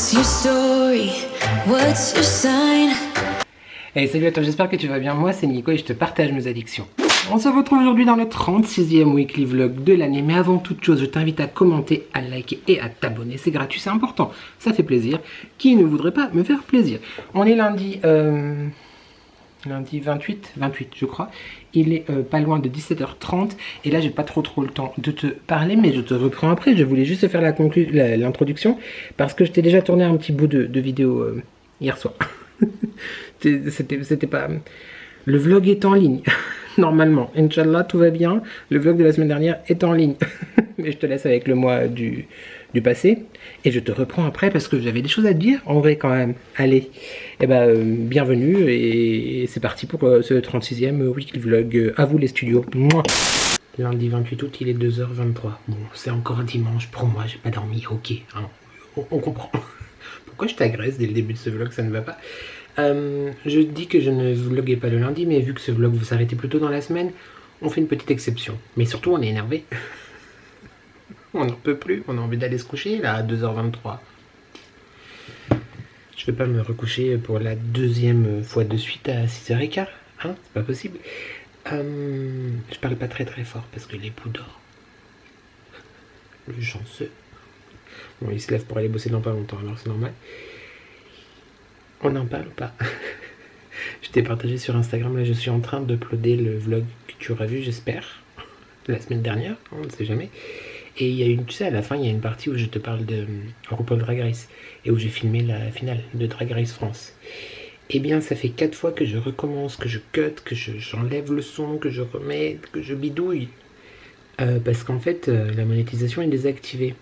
What's your story? What's your sign? Hey, salut à toi, j'espère que tu vas bien. Moi c'est Nico et je te partage mes addictions. On se retrouve aujourd'hui dans le 36e weekly vlog de l'année. Mais avant toute chose, je t'invite à commenter, à liker et à t'abonner. C'est gratuit, c'est important, ça fait plaisir. Qui ne voudrait pas me faire plaisir? On est lundi 28 je crois. Il est pas loin de 17h30 et là j'ai pas trop le temps de te parler, mais je te reprends après. Je voulais juste faire l'introduction parce que je t'ai déjà tourné un petit bout de vidéo hier soir. C'était pas... Le vlog est en ligne, normalement. Inch'Allah, tout va bien. Le vlog de la semaine dernière est en ligne. Mais je te laisse avec le mois du passé. Et je te reprends après parce que j'avais des choses à te dire, en vrai, quand même. Allez, eh ben, bienvenue. Et c'est parti pour ce 36e weekly vlog. À vous les studios. Mouah. Lundi 28 août, il est 2h23. Bon, c'est encore un dimanche pour moi, j'ai pas dormi. Ok, hein, on comprend. Pourquoi je t'agresse dès le début de ce vlog, ça ne va pas. Je dis que je ne vloguais pas le lundi, mais vu que ce vlog vous s'arrêtez plus tôt dans la semaine, on fait une petite exception. Mais surtout, on est énervé. On n'en peut plus, on a envie d'aller se coucher là à 2h23. Je vais pas me recoucher pour la deuxième fois de suite à 6h15, hein, c'est pas possible. Je parle pas très fort parce que l'époux dort. Le chanceux. Bon, il se lève pour aller bosser dans pas longtemps, alors c'est normal. On en parle ou pas? Je t'ai partagé sur Instagram, là je suis en train d'uploader le vlog que tu auras vu, j'espère, la semaine dernière, on ne sait jamais. Et il y a une, tu sais, à la fin, il y a une partie où je te parle de RuPaul Drag Race et où j'ai filmé la finale de Drag Race France. Eh bien, ça fait 4 fois que je recommence, que je cut, que j'enlève le son, que je remets, que je bidouille. Parce qu'en fait, la monétisation est désactivée.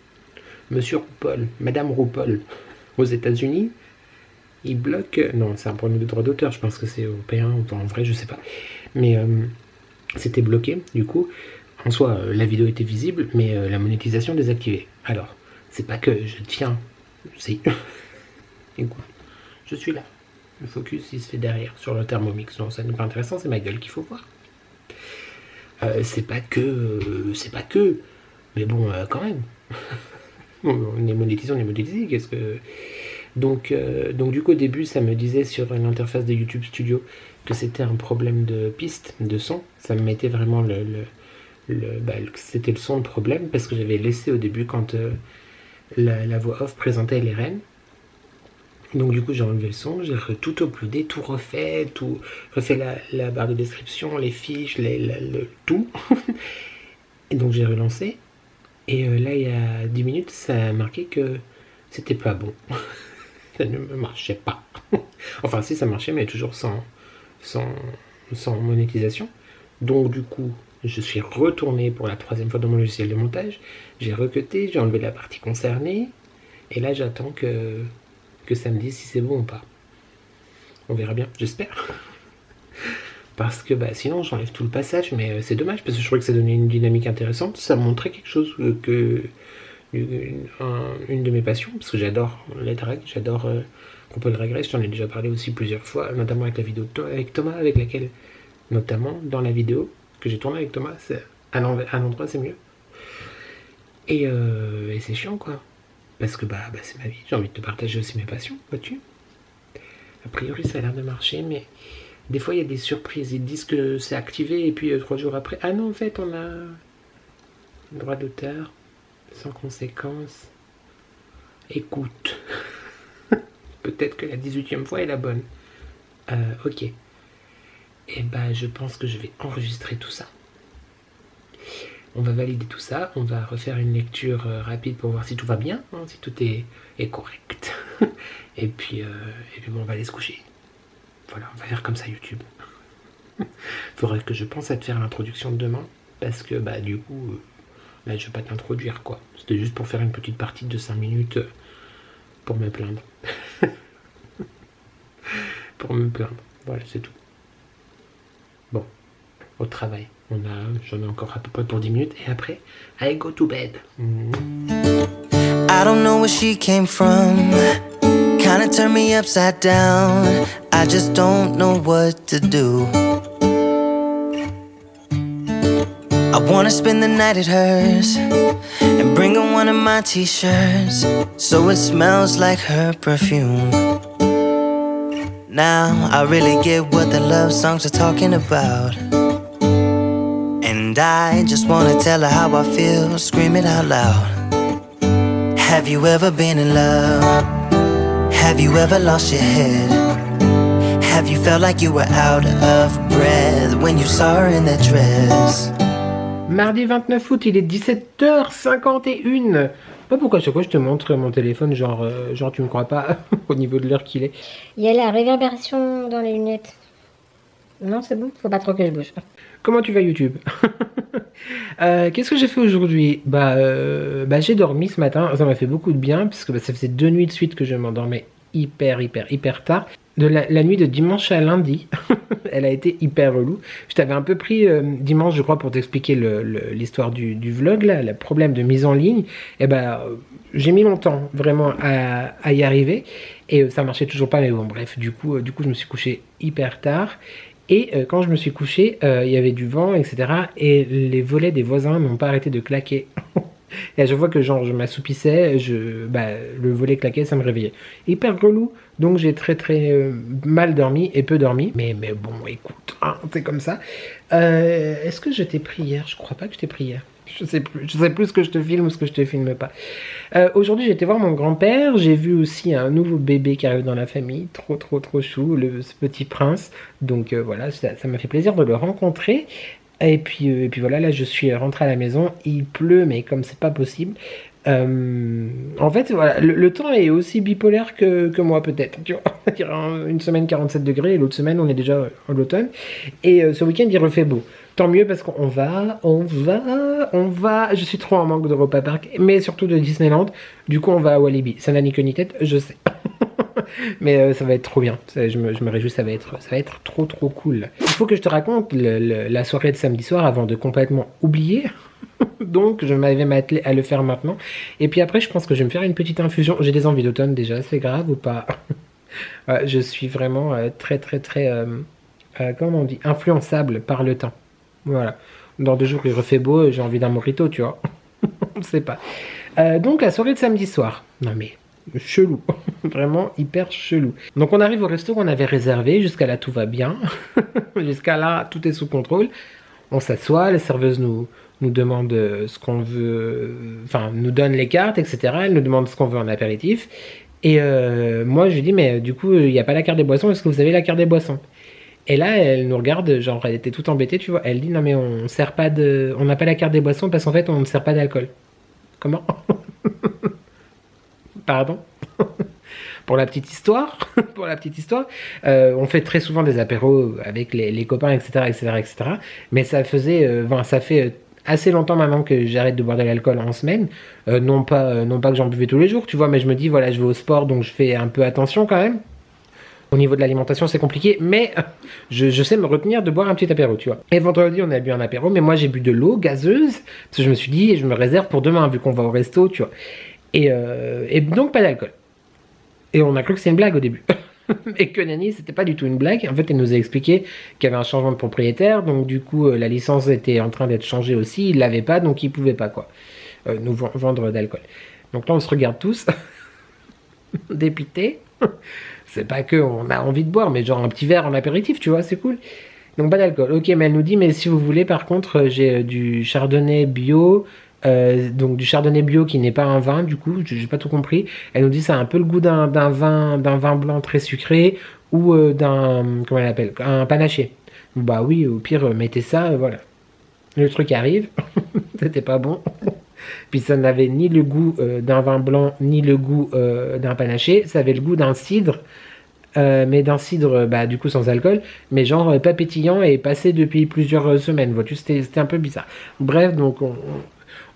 Monsieur RuPaul, Madame RuPaul, aux États-Unis, il bloque. Non, c'est un problème de droit d'auteur, je pense que c'est européen, ou en vrai, je sais pas. Mais c'était bloqué, du coup. En soi, la vidéo était visible, mais la monétisation désactivée. Alors, c'est pas que je tiens. Si. Écoute, je suis là. Le focus, il se fait derrière, sur le Thermomix. Non, ça n'est pas intéressant, c'est ma gueule qu'il faut voir. C'est pas que. Mais bon, quand même. On est monétisé, qu'est-ce que... Donc du coup au début ça me disait sur l'interface de YouTube Studio que c'était un problème de piste, de son. Ça me mettait vraiment c'était le son de problème parce que j'avais laissé au début quand la voix off présentait les reines. Donc du coup j'ai enlevé le son, j'ai tout uploadé, tout refait la barre de description, les fiches, le tout. Et donc j'ai relancé. Et là il y a 10 minutes ça a marqué que c'était pas bon. Ça ne marchait pas. Enfin si ça marchait mais toujours sans monétisation. Donc du coup je suis retourné pour la 3e fois dans mon logiciel de montage. J'ai recuté, j'ai enlevé la partie concernée. Et là j'attends que ça me dise si c'est bon ou pas. On verra bien, j'espère. Parce que sinon j'enlève tout le passage. Mais c'est dommage parce que je trouvais que ça donnait une dynamique intéressante. Ça montrait quelque chose une de mes passions, parce que j'adore les drags, j'adore RuPaul Drag Race, j'en ai déjà parlé aussi plusieurs fois, notamment avec la vidéo avec Thomas, avec laquelle, notamment dans la vidéo que j'ai tournée avec Thomas, c'est à l'endroit c'est mieux. Et c'est chiant quoi, parce que c'est ma vie, j'ai envie de te partager aussi mes passions, vois-tu. A priori ça a l'air de marcher, mais des fois il y a des surprises, ils disent que c'est activé et puis 3 jours après, ah non en fait on a droit d'auteur sans conséquence. Écoute, peut-être que la 18e fois est la bonne. Ok. Et je pense que je vais enregistrer tout ça. On va valider tout ça, on va refaire une lecture rapide pour voir si tout va bien, hein, si tout est correct. et puis bon, on va aller se coucher. Voilà, on va faire comme ça YouTube. Faudrait que je pense à te faire l'introduction de demain, parce que du coup... Là, je vais pas t'introduire quoi. C'était juste pour faire une petite partie de 5 minutes pour me plaindre. Pour me plaindre. Voilà, c'est tout. Bon, au travail. J'en ai encore à peu près pour 10 minutes. Et après, I go to bed. I don't know where she came from. Kinda turned me upside down. I just don't know what to do. I I wanna spend the night at hers and bring her one of my t-shirts so it smells like her perfume. Now I really get what the love songs are talking about, and I just wanna tell her how I feel, scream it out loud. Have you ever been in love? Have you ever lost your head? Have you felt like you were out of breath when you saw her in that dress? Mardi 29 août, il est 17h51. Pas pourquoi chaque fois je te montre mon téléphone, genre tu me crois pas au niveau de l'heure qu'il est. Il y a la réverbération dans les lunettes. Non, c'est bon, faut pas trop que je bouge. Comment tu vas YouTube? Qu'est-ce que j'ai fait aujourd'hui? J'ai dormi ce matin, ça m'a fait beaucoup de bien, parce que ça faisait 2 nuits de suite que je m'endormais hyper tard. De la nuit de dimanche à lundi, elle a été hyper relou. Je t'avais un peu pris dimanche, je crois, pour t'expliquer l'histoire du vlog, là, le problème de mise en ligne. J'ai mis longtemps vraiment à y arriver, et ça marchait toujours pas, mais bon, bref, du coup, je me suis couché hyper tard. Et quand je me suis couché, il y avait du vent, etc. Et les volets des voisins n'ont pas arrêté de claquer. Et à chaque fois que je m'assoupissais, le volet claquait, ça me réveillait. Hyper relou. Donc j'ai très mal dormi et peu dormi. Mais bon, écoute, hein, c'est comme ça. Est-ce que je t'ai pris hier? Je crois pas que je t'ai pris hier. Je sais plus ce que je te filme ou ce que je te filme pas. Aujourd'hui, j'ai été voir mon grand-père. J'ai vu aussi un nouveau bébé qui arrive dans la famille. Trop chou, ce petit prince. Donc voilà, ça m'a fait plaisir de le rencontrer. Et puis voilà, là je suis rentré à la maison. Il pleut, mais comme c'est pas possible. En fait, voilà, le temps est aussi bipolaire que moi peut-être. Tu vois, une semaine 47 degrés et l'autre semaine on est déjà en automne. Et ce week-end il refait beau. Tant mieux parce qu'on va. Je suis trop en manque d'Europa Park, mais surtout de Disneyland. Du coup on va à Walibi. Ça n'a ni queue ni tête, je sais. Mais ça va être trop bien. Je me réjouis, ça va être trop cool. Il faut que je te raconte la soirée de samedi soir avant de complètement oublier. Donc je m'avais m'attelé à le faire maintenant. Et puis après je pense que je vais me faire une petite infusion. J'ai des envies d'automne déjà, c'est grave ou pas? Je suis vraiment très comment on dit, influençable par le temps. Voilà. Dans 2 jours il refait beau, j'ai envie d'un mojito, tu vois. On sait pas. Donc la soirée de samedi soir. Non mais chelou, vraiment hyper chelou. Donc on arrive au resto qu'on avait réservé, jusqu'à là tout va bien, jusqu'à là tout est sous contrôle. On s'assoit, la serveuse nous demande ce qu'on veut, enfin nous donne les cartes, etc. Elle nous demande ce qu'on veut en apéritif. Et moi je lui dis mais du coup il n'y a pas la carte des boissons, est-ce que vous avez la carte des boissons? Et là elle nous regarde, genre elle était toute embêtée, tu vois, elle dit non mais on n'a pas la carte des boissons parce qu'en fait on ne sert pas d'alcool. Comment? Pardon. Pour la petite histoire, on fait très souvent des apéros avec les copains, etc. Mais ça fait assez longtemps maintenant que j'arrête de boire de l'alcool en semaine. Non pas que j'en buvais tous les jours, tu vois, mais je me dis, voilà, je vais au sport, donc je fais un peu attention quand même. Au niveau de l'alimentation, c'est compliqué, mais je sais me retenir de boire un petit apéro, tu vois. Et vendredi, on a bu un apéro, mais moi, j'ai bu de l'eau gazeuse, parce que je me suis dit, je me réserve pour demain, vu qu'on va au resto, tu vois. Et donc, pas d'alcool. Et on a cru que c'était une blague au début. Et que Nani, c'était pas du tout une blague. En fait, elle nous a expliqué qu'il y avait un changement de propriétaire, donc du coup, la licence était en train d'être changée aussi, il l'avait pas, donc il pouvait pas, quoi, nous vendre d'alcool. Donc là, on se regarde tous, dépités. C'est pas que on a envie de boire, mais genre un petit verre en apéritif, tu vois, c'est cool. Donc pas d'alcool. Ok, mais elle nous dit, mais si vous voulez, par contre, j'ai du chardonnay bio, donc du chardonnay bio qui n'est pas un vin, du coup, j'ai pas tout compris. Elle nous dit ça a un peu le goût d'un vin blanc très sucré ou d'un, comment elle appelle, un panaché. Bah oui, au pire, mettez ça, voilà. Le truc arrive, c'était pas bon. Puis ça n'avait ni le goût d'un vin blanc, ni le goût d'un panaché. Ça avait le goût d'un cidre, mais d'un cidre, du coup sans alcool, mais genre pas pétillant et passé depuis plusieurs semaines. Vois-tu, c'était un peu bizarre. Bref, donc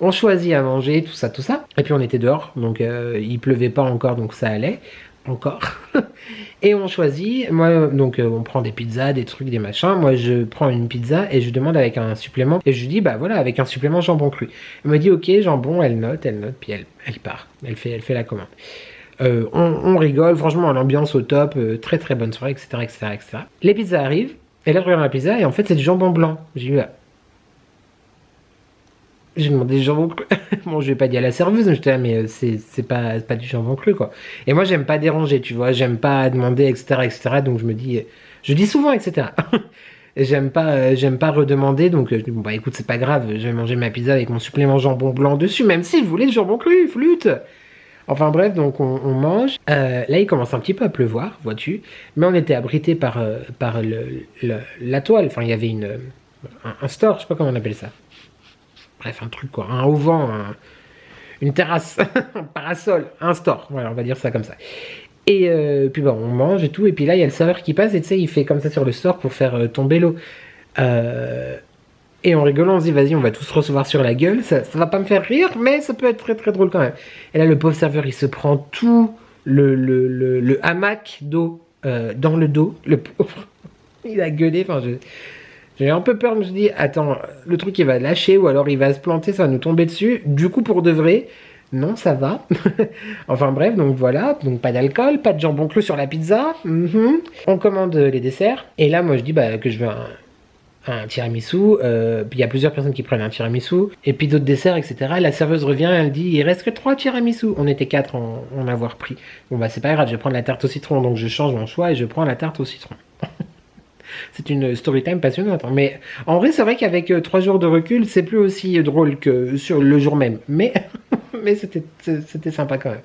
on choisit à manger, tout ça. Et puis on était dehors, donc il pleuvait pas encore, donc ça allait. Encore. Et on choisit, moi, donc on prend des pizzas, des trucs, des machins. Moi, je prends une pizza et je demande avec un supplément. Et je lui dis, bah voilà, avec un supplément jambon cru. Elle me dit, ok, jambon, elle note, puis elle part. Elle fait la commande. On rigole, franchement, l'ambiance au top, très très bonne soirée, etc. Les pizzas arrivent, et là, je regarde la pizza, et en fait, c'est du jambon blanc. J'ai eu là. J'ai demandé du jambon cru. Bon, je vais pas dire à la serveuse, mais j'étais là, mais c'est pas du jambon cru, quoi. Et moi, j'aime pas déranger, tu vois, j'aime pas demander, etc. Donc je dis souvent, etc. Et j'aime pas redemander, donc je dis, bon, bah écoute, c'est pas grave, je vais manger ma pizza avec mon supplément jambon blanc dessus, même si je voulais le jambon cru, flûte. Enfin bref, donc on mange. Là, il commence un petit peu à pleuvoir, vois-tu. Mais on était abrité par la toile. Enfin, il y avait un store, je sais pas comment on appelle ça. Bref, un truc quoi, un auvent, une terrasse, un parasol, un store. Voilà, on va dire ça comme ça. Et puis bon, on mange et tout. Et puis là, il y a le serveur qui passe et tu sais, il fait comme ça sur le store pour faire tomber l'eau. Et en rigolant, on se dit, vas-y, on va tous recevoir sur la gueule. Ça va pas me faire rire, mais ça peut être très très drôle quand même. Et là, le pauvre serveur, il se prend tout le hamac d'eau dans le dos. Le pauvre, il a gueulé. Enfin, j'ai un peu peur. Je me suis dit, attends, le truc, il va lâcher ou alors il va se planter, ça va nous tomber dessus. Du coup, pour de vrai, non, ça va. Enfin bref, donc voilà. Donc pas d'alcool, pas de jambon cru sur la pizza. On commande les desserts. Et là, moi, je dis que je veux un tiramisu, puis il y a plusieurs personnes qui prennent un tiramisu, et puis d'autres desserts, etc. La serveuse revient, elle dit, il reste que 3 tiramisu. On était 4 en avoir pris. Bon bah c'est pas grave, je vais prendre la tarte au citron, donc je change mon choix et je prends la tarte au citron. C'est une story time passionnante, hein. Mais en vrai, c'est vrai qu'avec 3 jours de recul, c'est plus aussi drôle que sur le jour même. Mais, mais c'était sympa quand même.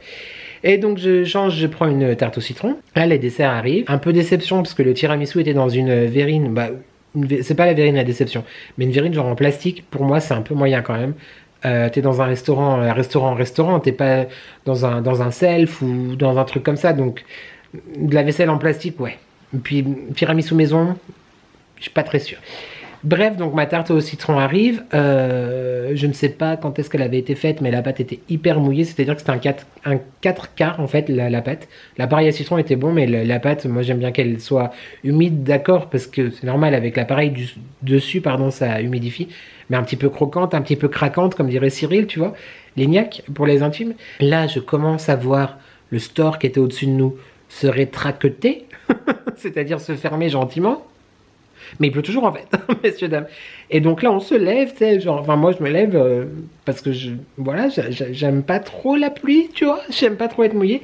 Et donc je change, je prends une tarte au citron. Là, les desserts arrivent. Un peu déception, parce que le tiramisu était dans une verrine, c'est pas la verrine la déception, mais une verrine genre en plastique, pour moi c'est un peu moyen quand même. T'es dans un restaurant, t'es pas dans un self ou dans un truc comme ça, donc de la vaisselle en plastique, ouais. Et puis tiramisu maison, je suis pas très sûr. Bref, donc ma tarte au citron arrive. Je ne sais pas quand est-ce qu'elle avait été faite, mais la pâte était hyper mouillée. C'est-à-dire que c'était un 4 quarts en fait, la pâte. L'appareil à citron était bon, mais la pâte, moi j'aime bien qu'elle soit humide, d'accord, parce que c'est normal avec l'appareil dessus, pardon, ça humidifie. Mais un petit peu croquante, un petit peu craquante, comme dirait Cyril, tu vois. Lignac pour les intimes. Là, je commence à voir le store qui était au-dessus de nous se rétracter, c'est-à-dire se fermer gentiment. Mais il pleut toujours en fait, messieurs, dames. Et donc là, on se lève, tu sais, genre, enfin moi je me lève parce que j'aime pas trop la pluie, tu vois, j'aime pas trop être mouillé.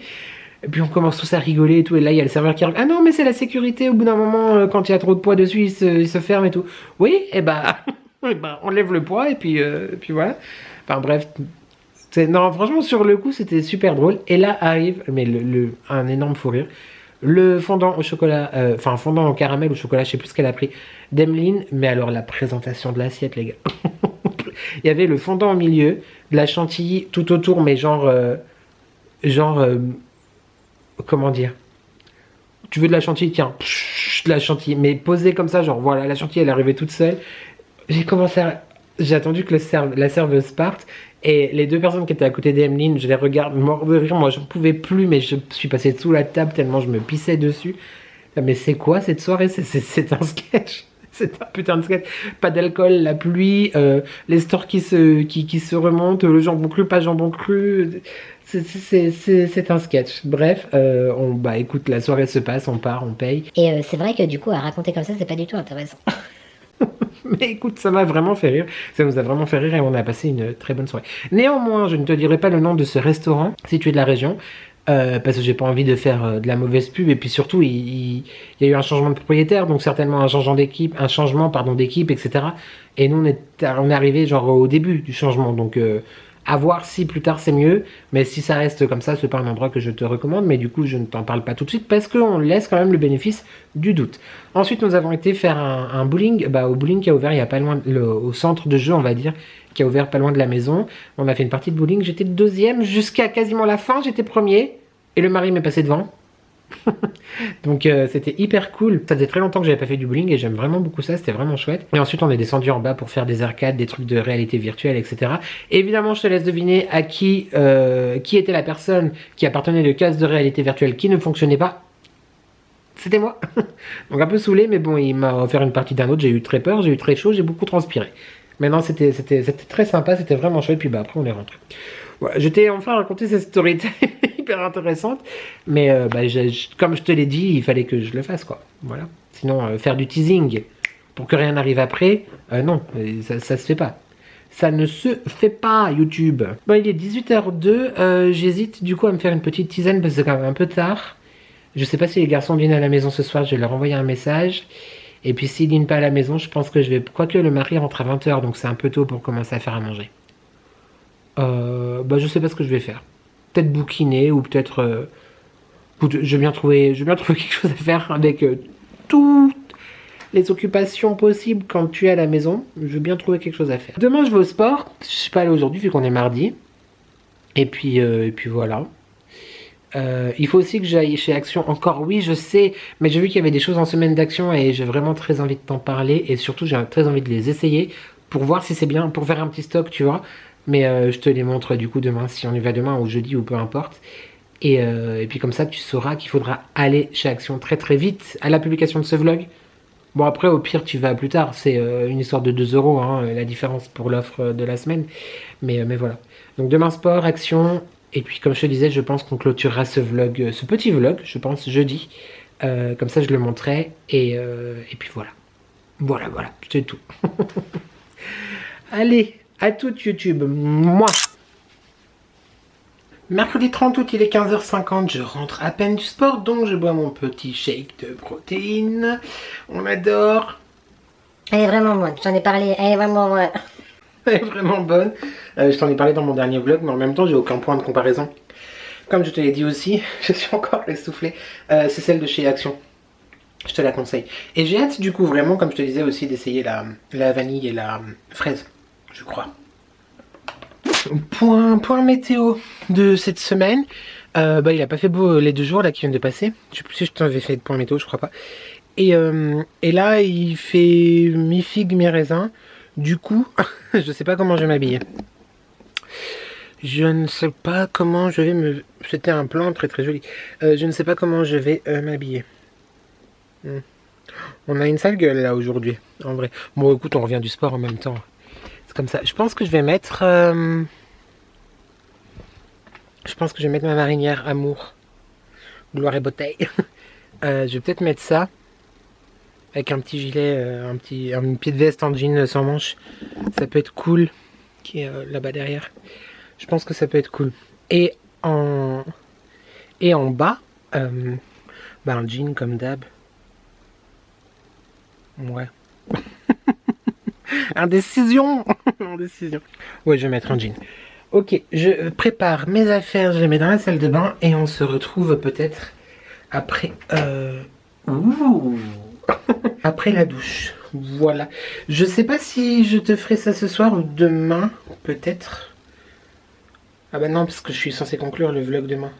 Et puis on commence tous à rigoler et tout, et là il y a le serveur qui arrive. Ah non, mais c'est la sécurité, au bout d'un moment, quand il y a trop de poids dessus, il se ferme et tout. Oui, et on lève le poids et puis voilà. Enfin bref, non, franchement, sur le coup, c'était super drôle. Et là arrive, mais un énorme fou rire. Le fondant au chocolat, fondant au caramel ou chocolat, je sais plus ce qu'elle a pris, d'Emeline, mais alors la présentation de l'assiette, les gars. Il y avait le fondant au milieu, de la chantilly tout autour, mais comment dire, tu veux de la chantilly, tiens, de la chantilly, mais posée comme ça, genre voilà, la chantilly elle arrivait toute seule. J'ai attendu que la serveuse parte. Et les 2 personnes qui étaient à côté d'Emeline, je les regarde mort de rire. Moi, je ne pouvais plus, mais je suis passé sous la table tellement je me pissais dessus. Mais c'est quoi cette soirée? C'est un sketch. C'est un putain de sketch. Pas d'alcool, la pluie, les stores qui se remontent, le jambon cru, pas jambon cru. C'est un sketch. Bref, écoute, la soirée se passe, on part, on paye. Et c'est vrai que du coup, à raconter comme ça, c'est pas du tout intéressant. Mais écoute, ça m'a vraiment fait rire. Ça nous a vraiment fait rire et on a passé une très bonne soirée. Néanmoins, je ne te dirai pas le nom de ce restaurant, si tu es de la région, parce que j'ai pas envie de faire de la mauvaise pub. Et puis surtout, il y a eu un changement de propriétaire, donc certainement un changement d'équipe, etc. Et nous, on est arrivé genre au début du changement, donc à voir si plus tard c'est mieux. Mais si ça reste comme ça, c'est pas un endroit que je te recommande. Mais du coup, je ne t'en parle pas tout de suite parce qu'on laisse quand même le bénéfice du doute. Ensuite, nous avons été faire un bowling, au bowling qui a ouvert il y a pas loin, au centre de jeu, on va dire, qui a ouvert pas loin de la maison. On a fait une partie de bowling. J'étais 2e jusqu'à quasiment la fin. J'étais 1er et le mari m'est passé devant. Donc c'était hyper cool. Ça faisait très longtemps que j'avais pas fait du bowling et j'aime vraiment beaucoup ça, c'était vraiment chouette. Et ensuite on est descendu en bas pour faire des arcades, des trucs de réalité virtuelle, etc. Et évidemment je te laisse deviner à qui était la personne qui appartenait au casque de réalité virtuelle qui ne fonctionnait pas. C'était moi. Donc un peu saoulé, mais bon, il m'a offert une partie d'un autre. J'ai eu très peur, j'ai eu très chaud, j'ai beaucoup transpiré. Mais non, c'était très sympa, c'était vraiment chouette. Puis après on est rentré. Voilà, je t'ai enfin raconté cette story hyper intéressante, mais comme je te l'ai dit, il fallait que je le fasse, quoi. Voilà. Sinon, faire du teasing pour que rien n'arrive après, non, ça se fait pas. Ça ne se fait pas, YouTube. Bon, il est 18h02. J'hésite du coup à me faire une petite tisane parce que c'est quand même un peu tard. Je sais pas si les garçons viennent à la maison ce soir. Je vais leur envoyer un message. Et puis s'ils viennent pas à la maison, je pense que je vais... Quoique le mari rentre à 20h, donc c'est un peu tôt pour commencer à faire à manger. Bah, je sais pas ce que je vais faire. Peut-être bouquiner ou peut-être... Écoute, je vais bien trouver quelque chose à faire avec toutes les occupations possibles quand tu es à la maison. Je vais bien trouver quelque chose à faire. Demain, je vais au sport. Je suis pas allé aujourd'hui vu qu'on est mardi. Et puis voilà. Il faut aussi que j'aille chez Action. Encore oui, je sais. Mais j'ai vu qu'il y avait des choses en semaine d'Action et j'ai vraiment très envie de t'en parler. Et surtout, j'ai très envie de les essayer pour voir si c'est bien, pour faire un petit stock, tu vois. Mais je te les montre du coup demain, si on y va demain ou jeudi ou peu importe. Et puis comme ça, tu sauras qu'il faudra aller chez Action très très vite à la publication de ce vlog. Bon après, au pire, tu vas plus tard. C'est une histoire de 2 €, hein, la différence pour l'offre de la semaine. Mais voilà. Donc demain, sport, Action. Et puis comme je te disais, je pense qu'on clôturera ce vlog, ce petit vlog, je pense, jeudi. Comme ça, je le montrerai. Et puis voilà. Voilà, c'est tout. Allez, à toute YouTube. Moi. Mercredi 30 août, il est 15h50, je rentre à peine du sport, donc je bois mon petit shake de protéines. On adore. Elle est vraiment bonne, j'en ai parlé, elle est vraiment bonne. Elle est vraiment bonne. Je t'en ai parlé dans mon dernier vlog, mais en même temps, j'ai aucun point de comparaison. Comme je te l'ai dit aussi, je suis encore essoufflée. C'est celle de chez Action. Je te la conseille. Et j'ai hâte, du coup, vraiment, comme je te disais aussi, d'essayer la vanille et la fraise, je crois. Point météo de cette semaine. Il a pas fait beau les 2 jours là qui viennent de passer. Je sais plus si je t'avais fait de point météo, je crois pas. Et là il fait mi-figue, mi-raisin. Du coup, je sais pas comment je vais m'habiller. Je ne sais pas comment je vais me... C'était un plan très très joli. Je ne sais pas comment je vais m'habiller. On a une sale gueule là aujourd'hui, en vrai. Bon écoute, on revient du sport en même temps. Comme ça. Je pense que je vais mettre ma marinière Amour, gloire et bouteille. Je vais peut-être mettre ça avec un petit gilet, un pied de veste en jean sans manches. Ça peut être cool, qui est là-bas derrière. Je pense que ça peut être cool. Et en bas, un jean comme d'hab. Ouais. Indécision. Ouais, je vais mettre un jean. Ok, je prépare mes affaires, je les mets dans la salle de bain et on se retrouve peut-être après... après la douche. Voilà. Je sais pas si je te ferai ça ce soir ou demain, peut-être. Ah bah non, parce que je suis censé conclure le vlog demain.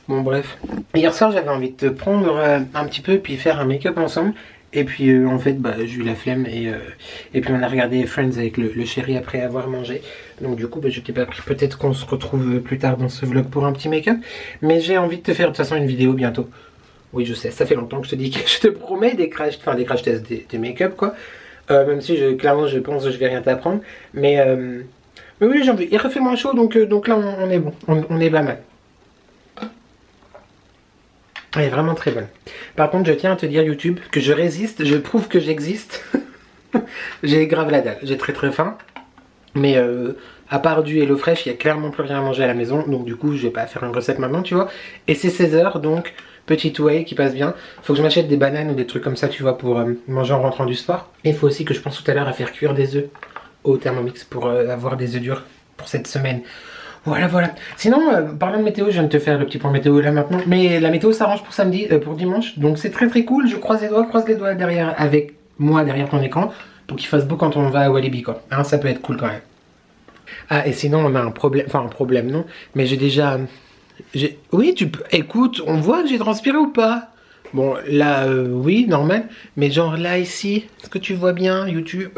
Bon bref. Hier soir, j'avais envie de te prendre un petit peu puis faire un make-up ensemble. Et puis en fait j'ai eu la flemme et puis on a regardé Friends avec le chéri après avoir mangé. Donc du coup je t'ai pas pris, peut-être qu'on se retrouve plus tard dans ce vlog pour un petit make-up. Mais j'ai envie de te faire de toute façon une vidéo bientôt. Oui je sais, ça fait longtemps que je te dis que je te promets des crash tests des make-up quoi. Même si clairement je pense que je vais rien t'apprendre. Mais oui j'ai envie, il refait moins chaud donc là on est bon, on est pas mal. Elle est vraiment très bonne. Par contre, je tiens à te dire, YouTube, que je résiste, je prouve que j'existe. J'ai grave la dalle, j'ai très très faim. Mais à part du Hello Fresh, il n'y a clairement plus rien à manger à la maison. Donc du coup, je vais pas faire une recette maintenant, tu vois. Et c'est 16h, donc petite whey qui passe bien. Faut que je m'achète des bananes ou des trucs comme ça, tu vois, pour manger en rentrant du sport. Et il faut aussi que je pense tout à l'heure à faire cuire des œufs au Thermomix pour avoir des œufs durs pour cette semaine. Voilà. Sinon, parlant de météo, je viens de te faire le petit point météo là maintenant. Mais la météo s'arrange pour samedi, pour dimanche. Donc c'est très très cool. Je croise les doigts derrière avec moi derrière ton écran pour qu'il fasse beau quand on va à Walibi quoi. Hein, ça peut être cool quand même. Ah et sinon on a un problème, enfin un problème non, mais j'ai déjà... Oui tu peux... Écoute, on voit que j'ai transpiré ou pas? Bon là oui normal, mais genre là ici, est-ce que tu vois bien YouTube?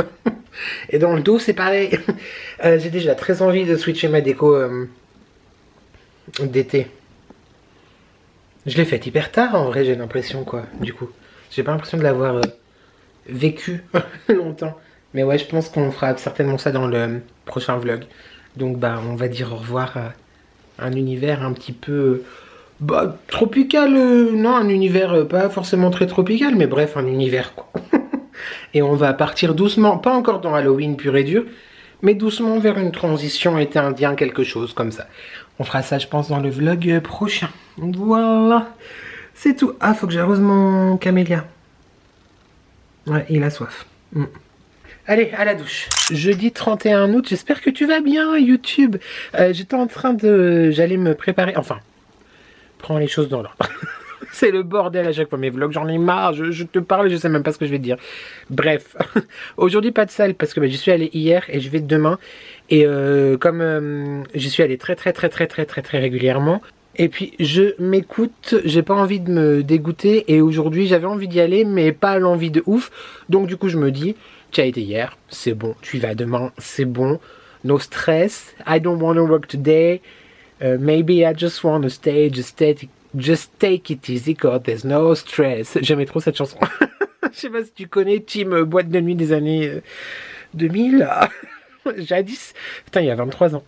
Et dans le dos c'est pareil. J'ai déjà très envie de switcher ma déco d'été. Je l'ai faite hyper tard en vrai j'ai l'impression quoi, du coup. J'ai pas l'impression de l'avoir vécu longtemps. Mais ouais je pense qu'on fera certainement ça dans le prochain vlog. Donc bah on va dire au revoir à un univers un petit peu... tropical, non un univers pas forcément très tropical mais bref un univers quoi. Et on va partir doucement, pas encore dans Halloween pur et dur, mais doucement vers une transition été indien, quelque chose comme ça. On fera ça, je pense, dans le vlog prochain. Voilà. C'est tout. Ah, faut que j'arrose mon camélia. Ouais, il a soif. Allez, à la douche. Jeudi 31 août, j'espère que tu vas bien, YouTube. J'étais en train de... J'allais me préparer... Enfin, prends les choses dans l'ordre. C'est le bordel à chaque fois, mes vlogs, j'en ai marre, je te parle et je sais même pas ce que je vais te dire. Bref, aujourd'hui pas de salle parce que j'y suis allé hier et je vais demain. Et comme j'y suis allé très régulièrement. Et puis je m'écoute, j'ai pas envie de me dégoûter. Et aujourd'hui j'avais envie d'y aller mais pas l'envie de ouf. Donc du coup je me dis, tu as été hier, c'est bon, tu y vas demain, c'est bon. No stress, I don't want to work today. Maybe I just want to stay, just take it easy, cause there's no stress. J'aimais trop cette chanson. Je sais pas si tu connais Team Boîte de nuit des années 2000. Jadis. Putain, il y a 23 ans.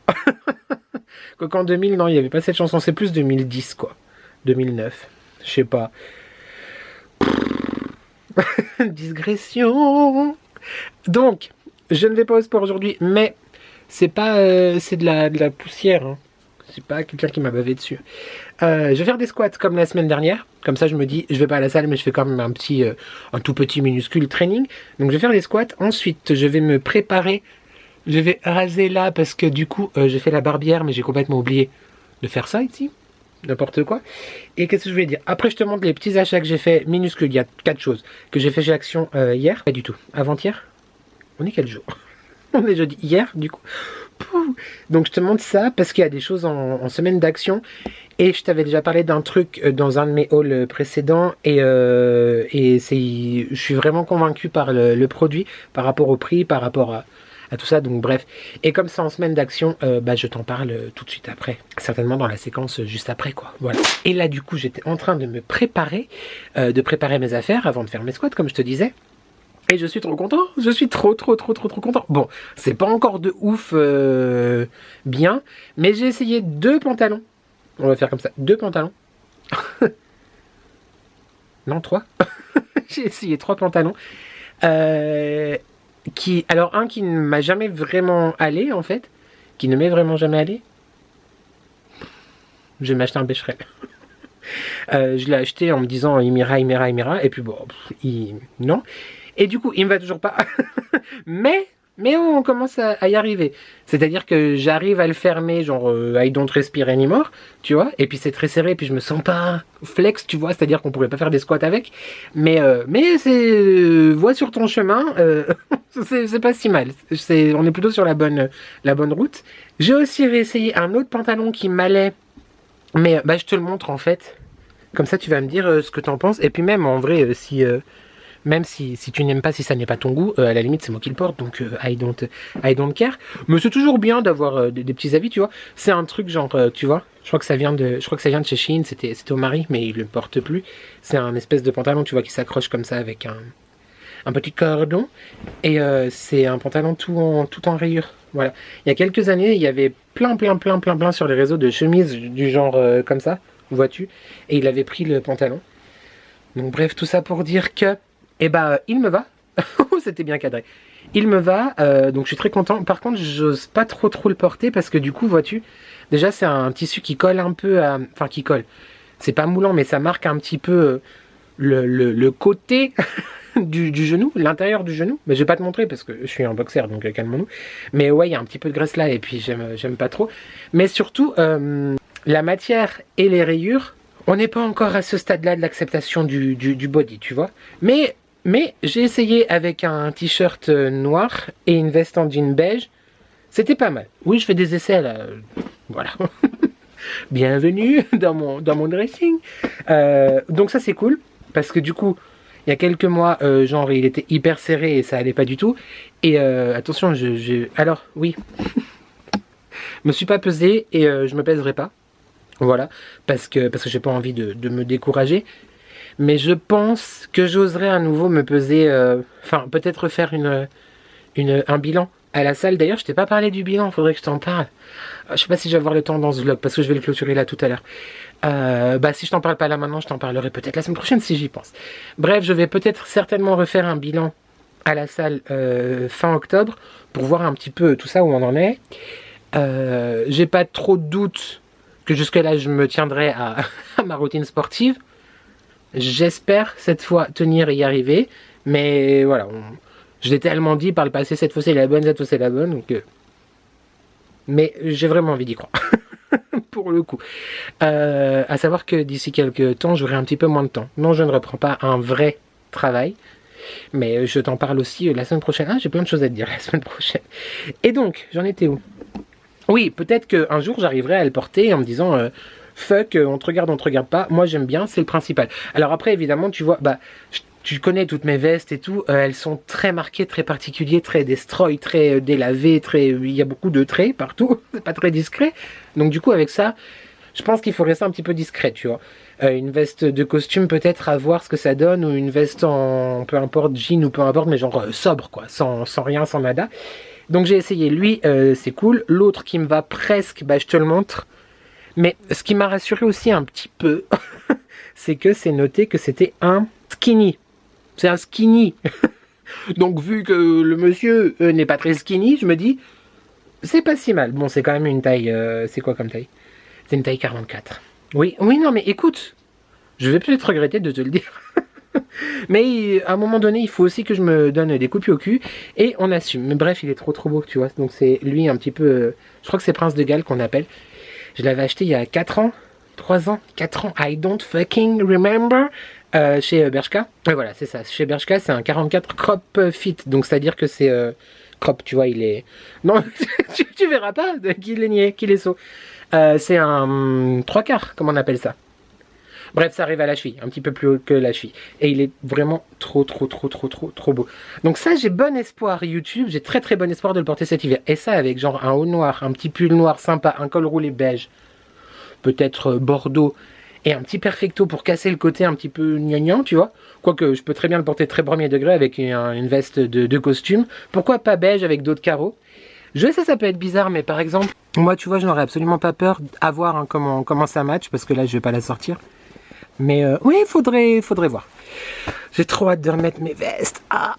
Qu'en 2000, non, il n'y avait pas cette chanson. C'est plus 2010, quoi. 2009. Je sais pas. Digression. Donc, je ne vais pas au sport aujourd'hui, mais c'est pas... c'est de la poussière, hein. C'est pas quelqu'un qui m'a bavé dessus. Je vais faire des squats comme la semaine dernière. Comme ça, je me dis, je vais pas à la salle, mais je fais quand même un tout petit minuscule training. Donc, je vais faire des squats. Ensuite, je vais me préparer. Je vais raser là parce que du coup, j'ai fait la barbière, mais j'ai complètement oublié de faire ça ici. N'importe quoi. Et qu'est-ce que je voulais dire? Après, je te montre les petits achats que j'ai fait minuscules. Il y a 4 choses que j'ai fait chez Action hier. Pas du tout. Avant-hier. On est quel jour? On est jeudi. Hier, du coup. Donc je te montre ça parce qu'il y a des choses en semaine d'action et je t'avais déjà parlé d'un truc dans un de mes hauls précédents et je suis vraiment convaincu par le produit, par rapport au prix, par rapport à tout ça, donc bref. Et comme c'est en semaine d'action, je t'en parle tout de suite après, certainement dans la séquence juste après, quoi. Voilà. Et là du coup j'étais en train de me préparer, mes affaires avant de faire mes squats comme je te disais. Et je suis trop content, je suis trop content. Bon, c'est pas encore de ouf bien, mais j'ai essayé 2 pantalons. On va faire comme ça, 2 pantalons. Non, 3. J'ai essayé 3 pantalons. Alors un qui ne m'a jamais vraiment allé en fait, qui ne m'est vraiment jamais allé. Je vais m'acheter un Becherel. Je l'ai acheté en me disant il m'ira, et puis bon, non. Et du coup, il me va toujours pas. mais on commence à y arriver. C'est-à-dire que j'arrive à le fermer, genre I don't respire anymore, tu vois. Et puis c'est très serré, puis je me sens pas flex, tu vois. C'est-à-dire qu'on pourrait pas faire des squats avec. Mais c'est vois sur ton chemin, c'est pas si mal. On est plutôt sur la bonne route. J'ai aussi réessayé un autre pantalon qui m'allait, mais je te le montre en fait. Comme ça, tu vas me dire ce que t'en penses. Et puis même en vrai, même si tu n'aimes pas, si ça n'est pas ton goût, à la limite c'est moi qui le porte, donc I don't care. Mais c'est toujours bien d'avoir des petits avis, tu vois. C'est un truc genre, tu vois, je crois que ça vient de chez Shein, c'était au mari, mais il le porte plus. C'est un espèce de pantalon, tu vois, qui s'accroche comme ça avec un petit cordon. Et c'est un pantalon tout en rayures. Voilà. Il y a quelques années, il y avait plein sur les réseaux de chemises du genre comme ça, vois-tu. Et il avait pris le pantalon. Donc bref, tout ça pour dire que il me va. C'était bien cadré. Il me va, donc je suis très content. Par contre, j'ose pas trop le porter parce que du coup, vois-tu, déjà c'est un tissu qui colle un peu à... Enfin, qui colle. C'est pas moulant, mais ça marque un petit peu le côté du genou, l'intérieur du genou. Mais je vais pas te montrer parce que je suis un boxer, donc calmons-nous. Mais ouais, il y a un petit peu de graisse là et puis j'aime pas trop. Mais surtout, la matière et les rayures, on n'est pas encore à ce stade-là de l'acceptation du body, tu vois. Mais j'ai essayé avec un t-shirt noir et une veste en jean beige. C'était pas mal. Oui, je fais des essais là. Voilà. Bienvenue dans mon dressing. Donc ça c'est cool. Parce que du coup, il y a quelques mois, genre il était hyper serré et ça allait pas du tout. Et attention, alors oui. Je me suis pas pesé et je me pèserai pas. Voilà. Parce que j'ai pas envie de me décourager. Mais je pense que j'oserais à nouveau me peser, peut-être faire un bilan à la salle. D'ailleurs, je t'ai pas parlé du bilan, il faudrait que je t'en parle. Je sais pas si je vais avoir le temps dans ce vlog, parce que je vais le clôturer là tout à l'heure. Si je t'en parle pas là maintenant, je t'en parlerai peut-être la semaine prochaine si j'y pense. Bref, je vais peut-être certainement refaire un bilan à la salle fin octobre pour voir un petit peu tout ça où on en est. J'ai pas trop de doute que jusque-là je me tiendrai à, à ma routine sportive. J'espère cette fois tenir et y arriver. Mais voilà, je l'ai tellement dit par le passé, cette fois c'est la bonne, cette fois c'est la bonne. Donc, mais j'ai vraiment envie d'y croire. Pour le coup. À savoir que d'ici quelques temps, j'aurai un petit peu moins de temps. Non, je ne reprends pas un vrai travail. Mais je t'en parle aussi la semaine prochaine. Ah, j'ai plein de choses à te dire la semaine prochaine. Et donc, j'en étais où? Oui, peut-être qu'un jour, j'arriverai à le porter en me disant fuck, on te regarde pas. Moi, j'aime bien, c'est le principal. Alors après, évidemment, tu vois, tu connais toutes mes vestes et tout. Elles sont très marquées, très particulières, très destroy, très délavées, il y a beaucoup de traits partout. C'est pas très discret. Donc du coup, avec ça, je pense qu'il faut rester un petit peu discret, tu vois. Une veste de costume, peut-être à voir ce que ça donne, ou une veste en peu importe, jean ou peu importe, mais genre sobre, quoi, sans rien, sans nada. Donc j'ai essayé, lui, c'est cool. L'autre qui me va presque, je te le montre. Mais ce qui m'a rassuré aussi un petit peu, c'est que c'est noté que c'était un skinny. C'est un skinny. Donc vu que le monsieur n'est pas très skinny, je me dis, c'est pas si mal. Bon, c'est quand même une taille, c'est quoi comme taille? C'est une taille 44. Oui, non, mais écoute, je vais peut-être regretter de te le dire. Mais à un moment donné, il faut aussi que je me donne des coups de pied au cul. Et on assume. Mais bref, il est trop beau, tu vois. Donc c'est lui un petit peu... je crois que c'est Prince de Galles qu'on appelle. Je l'avais acheté il y a 4 ans. 3 ans, 4 ans. I don't fucking remember. Chez Bershka. Et voilà, c'est ça. Chez Bershka, c'est un 44 crop fit. Donc c'est-à-dire que c'est... crop, tu vois, il est... Non, tu verras pas qu'il est niais, qu'il est saut. C'est un 3/4, comme on appelle ça. Bref, ça arrive à la cheville, un petit peu plus haut que la cheville. Et il est vraiment trop beau. Donc ça, j'ai bon espoir YouTube, j'ai très bon espoir de le porter cet hiver. Et ça avec genre un haut noir, un petit pull noir sympa, un col roulé beige, peut-être bordeaux, et un petit perfecto pour casser le côté un petit peu gnangnan, tu vois. Quoique, je peux très bien le porter très premier degré avec une veste de costume. Pourquoi pas beige avec d'autres carreaux? Je sais, ça peut être bizarre, mais par exemple, moi, tu vois, je n'aurais absolument pas peur à voir comment ça match, parce que là, je vais pas la sortir. Mais oui, faudrait voir. J'ai trop hâte de remettre mes vestes. Ah,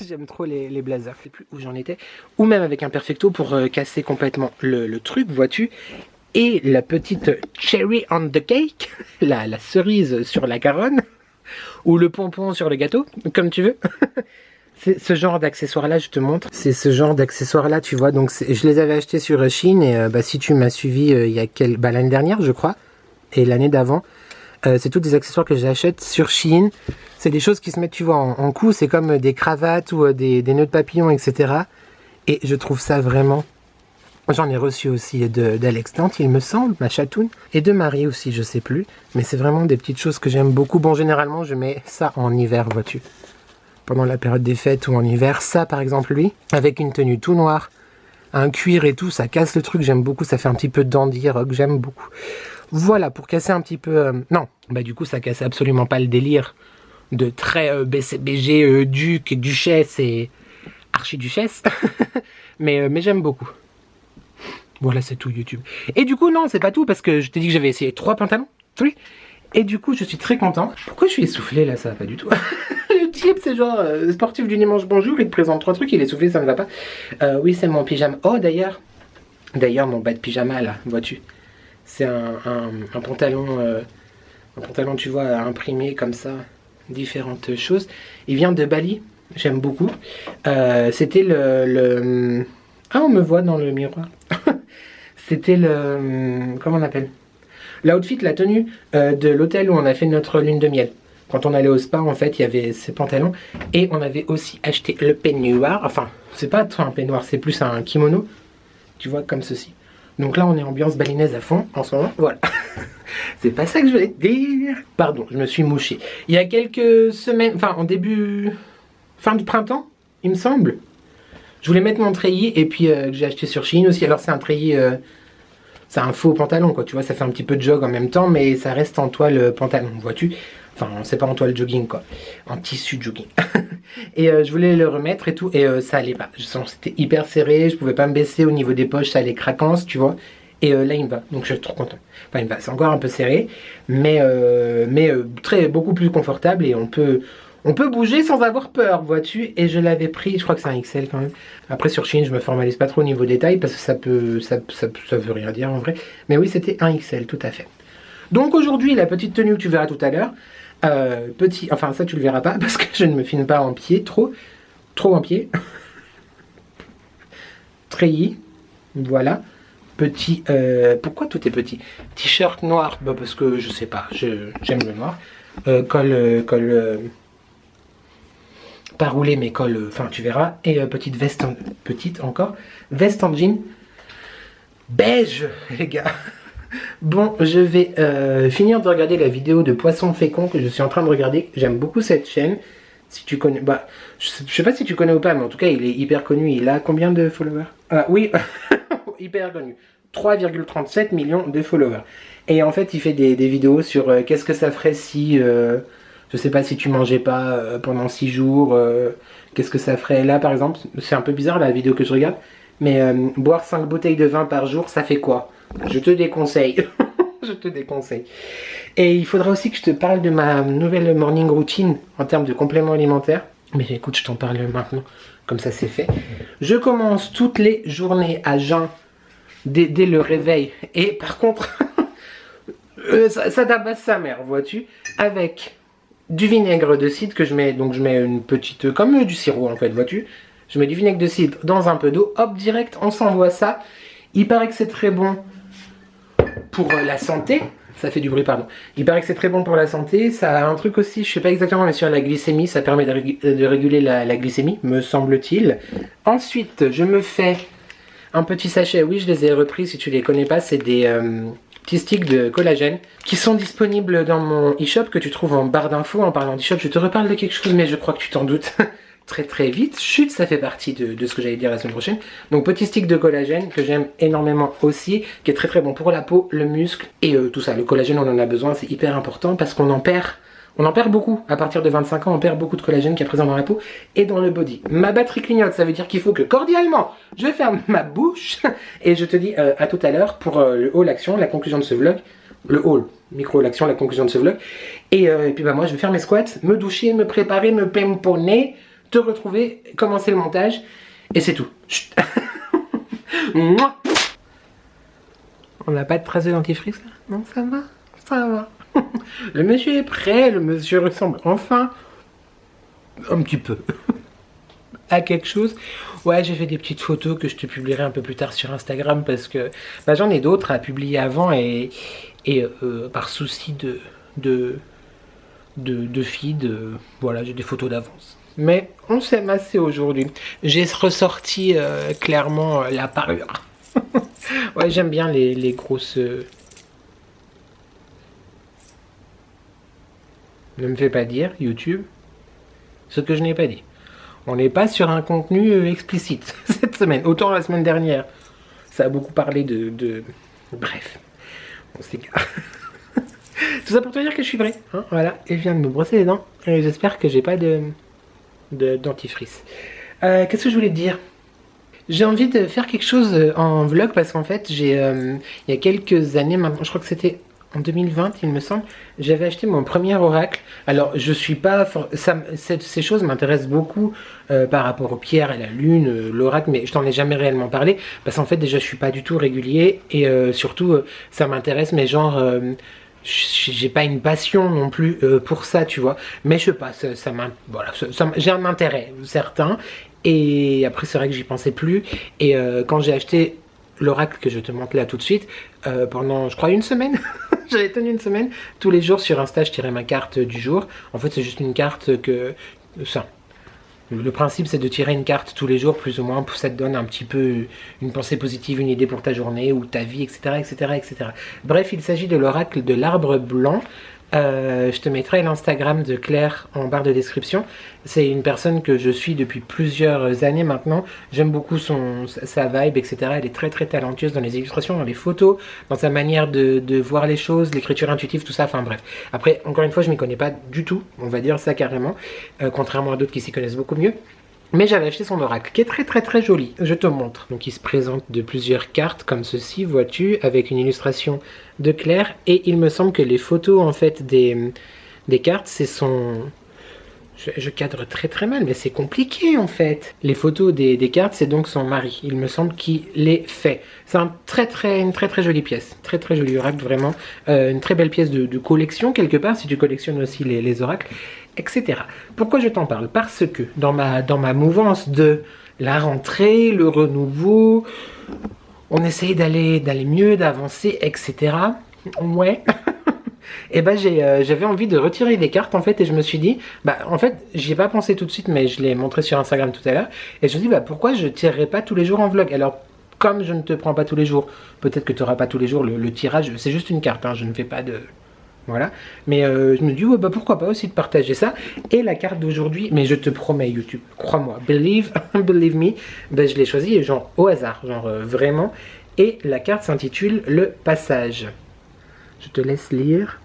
j'aime trop les blazers. Je sais plus où j'en étais. Ou même avec un perfecto pour casser complètement le truc, vois-tu. Et la petite cherry on the cake, la cerise sur la caronne, ou le pompon sur le gâteau, comme tu veux. C'est ce genre d'accessoires-là, je te montre. C'est ce genre d'accessoires-là, tu vois. Donc, je les avais achetés sur Shein. Et si tu m'as suivi il y a l'année dernière, je crois, et l'année d'avant, c'est tous des accessoires que j'achète sur Shein. C'est des choses qui se mettent, tu vois, en cou. C'est comme des cravates ou des nœuds de papillon, etc. Et je trouve ça vraiment... J'en ai reçu aussi d'Alex Tante, il me semble, ma chatoune. Et de Marie aussi, je sais plus. Mais c'est vraiment des petites choses que j'aime beaucoup. Bon, généralement, je mets ça en hiver, vois-tu. Pendant la période des fêtes ou en hiver. Ça, par exemple, lui, avec une tenue tout noire, un cuir et tout, ça casse le truc, j'aime beaucoup. Ça fait un petit peu dandy rock, j'aime beaucoup. Voilà, pour casser un petit peu... Non, du coup, ça casse absolument pas le délire de très BCBG, duc, duchesse et archiduchesse. mais j'aime beaucoup. Voilà, c'est tout YouTube. Et du coup, non, c'est pas tout, parce que je t'ai dit que j'avais essayé 3 pantalons. 3. Et du coup, je suis très content. Pourquoi je suis essoufflé, là? Ça va pas du tout. Le type, c'est genre sportif du dimanche, bonjour, il te présente 3 trucs, il est essoufflé, ça ne va pas. Oui, c'est mon pyjama. Oh, d'ailleurs, mon bas de pyjama, là, vois-tu. C'est un pantalon, tu vois, imprimé comme ça, différentes choses. Il vient de Bali, j'aime beaucoup. C'était le... Ah, on me voit dans le miroir. C'était comment on appelle? L'outfit, la tenue de l'hôtel où on a fait notre lune de miel. Quand on allait au spa, en fait, il y avait ces pantalons. Et on avait aussi acheté le peignoir. Enfin, c'est pas un peignoir, c'est plus un kimono. Tu vois, comme ceci. Donc là, on est ambiance balinaise à fond, en ce moment. Voilà. C'est pas ça que je voulais te dire. Pardon, je me suis mouché. Il y a quelques semaines, enfin, fin du printemps, il me semble. Je voulais mettre mon treillis et puis que j'ai acheté sur Shein aussi. Alors, c'est un treillis... c'est un faux pantalon, quoi. Tu vois, ça fait un petit peu de jog en même temps, mais ça reste en toile pantalon, vois-tu. Enfin, c'est pas en toile jogging, quoi. En tissu jogging. Et je voulais le remettre et tout, et ça allait pas. Je sens que c'était hyper serré, je pouvais pas me baisser au niveau des poches, ça allait craquance, tu vois. Et là, il me va, donc je suis trop content. Enfin, il me va, c'est encore un peu serré, mais beaucoup plus confortable, et on peut On peut bouger sans avoir peur, vois-tu. Et je l'avais pris, je crois que c'est un XL quand même. Après sur Shein, je me formalise pas trop au niveau détail parce que ça veut rien dire en vrai. Mais oui, c'était un XL, tout à fait. Donc aujourd'hui, la petite tenue que tu verras tout à l'heure, enfin ça tu le verras pas parce que je ne me filme pas en pied, trop en pied. Treillis, voilà. Petit, pourquoi tout est petit? T-shirt noir, bah parce que je sais pas, j'aime le noir. Col pas roulé mais col, enfin tu verras. Et petite veste, veste en jean beige les gars. Bon, je vais finir de regarder la vidéo de Poisson Fécond que je suis en train de regarder. J'aime beaucoup cette chaîne. Si tu connais, bah, je sais pas si tu connais ou pas, mais en tout cas, il est hyper connu. Il a combien de followers? Oui, hyper connu. 3,37 millions de followers. Et en fait, il fait des vidéos sur qu'est-ce que ça ferait si, je sais pas, si tu mangeais pas pendant 6 jours. Qu'est-ce que ça ferait là, par exemple? C'est un peu bizarre la vidéo que je regarde. Mais boire 5 bouteilles de vin par jour, ça fait quoi? Je te déconseille. Je te déconseille. Et il faudra aussi que je te parle de ma nouvelle morning routine en termes de compléments alimentaires. Mais écoute, je t'en parle maintenant, comme ça c'est fait. Je commence toutes les journées à jeun dès le réveil. Et par contre, ça tabasse sa mère, vois-tu, avec du vinaigre de cidre que je mets. Donc je mets une petite, comme du sirop en fait, vois-tu. Je mets du vinaigre de cidre dans un peu d'eau. Hop, direct, on s'envoie ça. Il paraît que c'est très bon pour la santé. Ça fait du bruit, pardon. Il paraît que c'est très bon pour la santé. Ça a un truc aussi, je sais pas exactement, mais sur la glycémie, ça permet de réguler la glycémie, me semble-t-il. Ensuite, je me fais un petit sachet. Oui, je les ai repris, si tu les connais pas, c'est des petits sticks de collagène qui sont disponibles dans mon e-shop que tu trouves en barre d'infos. En parlant d'e-shop, je te reparle de quelque chose, mais je crois que tu t'en doutes. Très vite. Chut, ça fait partie de ce que j'allais dire la semaine prochaine. Donc petit stick de collagène que j'aime énormément aussi, qui est très bon pour la peau, le muscle et tout ça. Le collagène, on en a besoin, c'est hyper important parce qu'on en perd beaucoup. À partir de 25 ans, on perd beaucoup de collagène qui est présent dans la peau et dans le body. Ma batterie clignote, ça veut dire qu'il faut que cordialement, je ferme ma bouche et je te dis à tout à l'heure pour le haul action, la conclusion de ce vlog. Le haul, micro l'action, la conclusion de ce vlog. Et puis bah moi, je vais faire mes squats, me doucher, me préparer, me pimponner, te retrouver, commencer le montage, et c'est tout. On n'a pas de trace de dentifrice là? Non, ça va, ça va. Le monsieur est prêt, le monsieur ressemble enfin un petit peu à quelque chose. Ouais, j'ai fait des petites photos que je te publierai un peu plus tard sur Instagram parce que bah, j'en ai d'autres à publier avant et par souci de feed, voilà, j'ai des photos d'avance. Mais on s'aime assez aujourd'hui. J'ai ressorti clairement la parure. Ouais, j'aime bien les grosses... Ne me fais pas dire, YouTube, ce que je n'ai pas dit. On n'est pas sur un contenu explicite cette semaine. Autant la semaine dernière, ça a beaucoup parlé de... Bref, on s'égare. Tout ça pour te dire que je suis vrai. Hein, voilà, et je viens de me brosser les dents. Et j'espère que j'ai pas de dentifrice. Qu'est-ce que je voulais te dire? J'ai envie de faire quelque chose en vlog parce qu'en fait j'ai il y a quelques années maintenant, je crois que c'était en 2020 il me semble, j'avais acheté mon premier oracle. Alors je suis pas ces choses m'intéressent beaucoup par rapport aux pierres et la lune, l'oracle, mais je t'en ai jamais réellement parlé parce qu'en fait déjà je suis pas du tout régulier et surtout ça m'intéresse mais genre j'ai pas une passion non plus pour ça, tu vois, mais je sais pas, voilà, j'ai un intérêt certain et après c'est vrai que j'y pensais plus et quand j'ai acheté l'oracle que je te montre là tout de suite pendant je crois une semaine j'avais tenu une semaine, tous les jours sur Insta je tirais ma carte du jour. En fait c'est juste une carte que ça, le principe c'est de tirer une carte tous les jours plus ou moins, ça te donne un petit peu une pensée positive, une idée pour ta journée ou ta vie, etc. Bref, il s'agit de l'oracle de l'arbre blanc. Je te mettrai l'Instagram de Claire en barre de description. C'est une personne que je suis depuis plusieurs années maintenant. J'aime beaucoup sa vibe, etc. Elle est très talentueuse dans les illustrations, dans les photos, dans sa manière de voir les choses, l'écriture intuitive, tout ça, enfin bref. Après, encore une fois, je m'y connais pas du tout, on va dire ça carrément, contrairement à d'autres qui s'y connaissent beaucoup mieux. Mais j'avais acheté son oracle, qui est très joli. Je te montre. Donc il se présente de plusieurs cartes comme ceci, vois-tu, avec une illustration de Claire. Et il me semble que les photos en fait des cartes, c'est son Je cadre très très mal, mais c'est compliqué en fait. Les photos des cartes, c'est donc son mari. Il me semble qu'il les fait. C'est une très très jolie pièce. Très très joli oracle, vraiment. Une très belle pièce de collection quelque part, si tu collectionnes aussi les oracles, etc. Pourquoi je t'en parle? Parce que dans ma mouvance de la rentrée, le renouveau, on essaye d'aller mieux, d'avancer, etc. Ouais. Et bah j'avais envie de retirer des cartes en fait, et je me suis dit, bah en fait j'y ai pas pensé tout de suite, mais je l'ai montré sur Instagram tout à l'heure, et je me suis dit bah pourquoi je tirerais pas tous les jours en vlog. Alors comme je ne te prends pas tous les jours, peut-être que tu n'auras pas tous les jours le tirage, c'est juste une carte, hein, je ne fais pas de... Voilà, mais je me dis ouais, bah pourquoi pas aussi de partager ça. Et la carte d'aujourd'hui, mais je te promets YouTube, crois-moi, believe me, bah, je l'ai choisie genre au hasard, genre vraiment, et la carte s'intitule Le Passage. Je te laisse lire.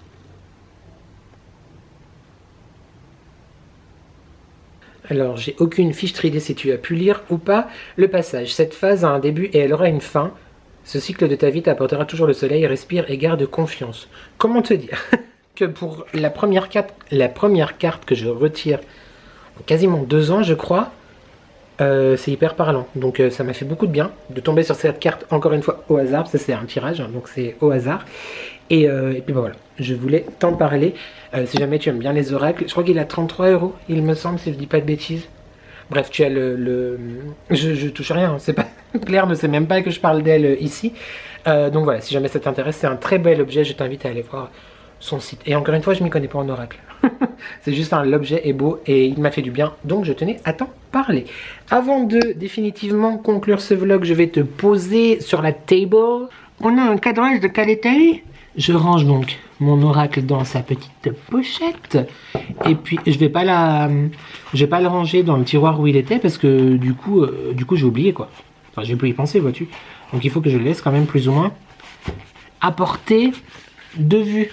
Alors, j'ai aucune fiche idée si tu as pu lire ou pas le passage. Cette phase a un début et elle aura une fin. Ce cycle de ta vie t'apportera toujours le soleil, respire et garde confiance. Comment te dire que pour la première carte que je retire en quasiment 2 ans, je crois, c'est hyper parlant. Donc ça m'a fait beaucoup de bien de tomber sur cette carte encore une fois au hasard. Ça c'est un tirage, hein, donc c'est au hasard. Et puis bah, voilà, je voulais t'en parler. Si jamais tu aimes bien les oracles, je crois qu'il a 33 €, il me semble, si je dis pas de bêtises. Bref, tu as je touche rien, c'est pas... Claire ne sait même pas que je parle d'elle ici. Donc voilà, si jamais ça t'intéresse, c'est un très bel objet, je t'invite à aller voir son site. Et encore une fois, je m'y connais pas en oracle. C'est juste l'objet est beau et il m'a fait du bien, donc je tenais à t'en parler. Avant de définitivement conclure ce vlog, je vais te poser sur la table. On a un cadrage de qualité. Je range donc mon oracle dans sa petite pochette. Et puis je vais pas le ranger dans le tiroir où il était parce que du coup j'ai oublié quoi. Enfin j'ai pu y penser, vois-tu. Donc il faut que je le laisse quand même plus ou moins à portée de vue.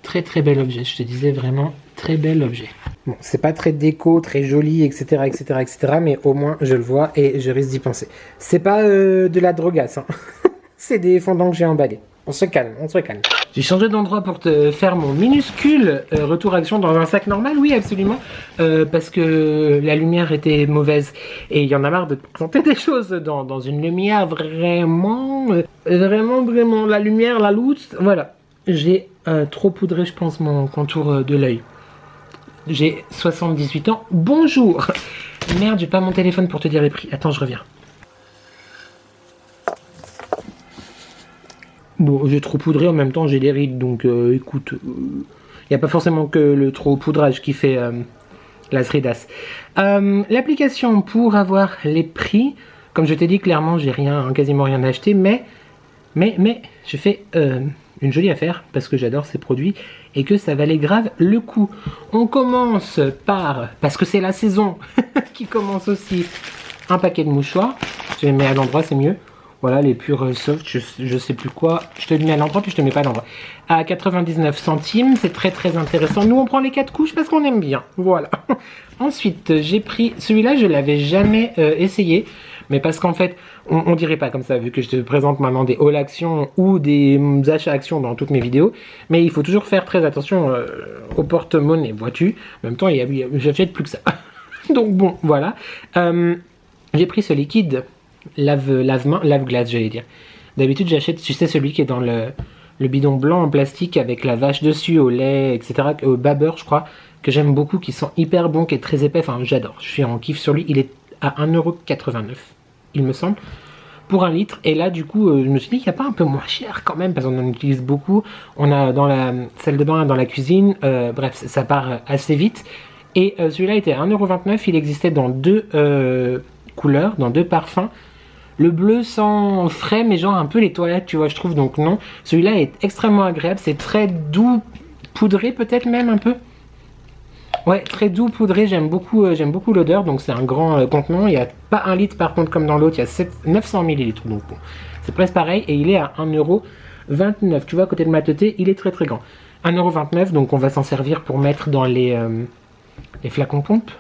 Très très bel objet, je te disais vraiment très bel objet. Bon, c'est pas très déco, très joli, etc., mais au moins je le vois et je risque d'y penser. C'est pas de la drogasse, hein. C'est des fondants que j'ai emballés. On se calme, on se calme. J'ai changé d'endroit pour te faire mon minuscule retour action dans un sac normal, oui absolument, parce que la lumière était mauvaise et il y en a marre de te présenter des choses dans une lumière vraiment, la lumière, la lousse, voilà. J'ai trop poudré, je pense, mon contour de l'œil. J'ai 78 ans. Bonjour. Merde, j'ai pas mon téléphone pour te dire les prix. Attends, je reviens. Bon, j'ai trop poudré, en même temps j'ai des rides, donc écoute, il n'y a pas forcément que le trop poudrage qui fait las ridas. L'application pour avoir les prix, comme je t'ai dit clairement, j'ai quasiment rien acheté, mais je fais une jolie affaire parce que j'adore ces produits et que ça valait grave le coup. On commence par, parce que c'est la saison qui commence aussi, un paquet de mouchoirs. Je les mets à l'endroit, c'est mieux. Voilà, les purs soft, je sais plus quoi. Je te le mets à l'endroit puis je te mets pas à l'endroit. À 99 centimes, c'est très très intéressant. Nous on prend les 4 couches parce qu'on aime bien. Voilà. Ensuite, j'ai pris celui-là, je l'avais jamais essayé. Mais parce qu'en fait, on dirait pas comme ça, vu que je te présente maintenant des haul actions ou des achats actions dans toutes mes vidéos. Mais il faut toujours faire très attention au porte-monnaie, vois-tu. En même temps, j'achète plus que ça. Donc bon, voilà. J'ai pris ce liquide lave-glace, j'allais dire. D'habitude, j'achète, tu sais, celui qui est dans le bidon blanc en plastique avec la vache dessus, au lait, etc. Au babber, je crois, que j'aime beaucoup, qui sent hyper bon, qui est très épais. Enfin, j'adore. Je suis en kiff sur lui. Il est à 1,89 €, il me semble, pour 1 litre. Et là, du coup, je me suis dit qu'il n'y a pas un peu moins cher quand même, parce qu'on en utilise beaucoup. On a dans la salle de bain, dans la cuisine. Bref, ça part assez vite. Et celui-là était à 1,29 €. Il existait dans 2 couleurs, dans 2 parfums. Le bleu sent frais, mais genre un peu les toilettes, tu vois, je trouve. Donc non, celui-là est extrêmement agréable. C'est très doux, poudré peut-être même un peu. Ouais, très doux, poudré. J'aime beaucoup l'odeur. Donc c'est un grand contenant. Il n'y a pas 1 litre par contre comme dans l'autre. Il y a 900 ml. Donc bon, c'est presque pareil. Et il est à 1,29 €. Tu vois, à côté de ma teuté, il est très très grand. 1,29 €. Donc on va s'en servir pour mettre dans les flacons pompes.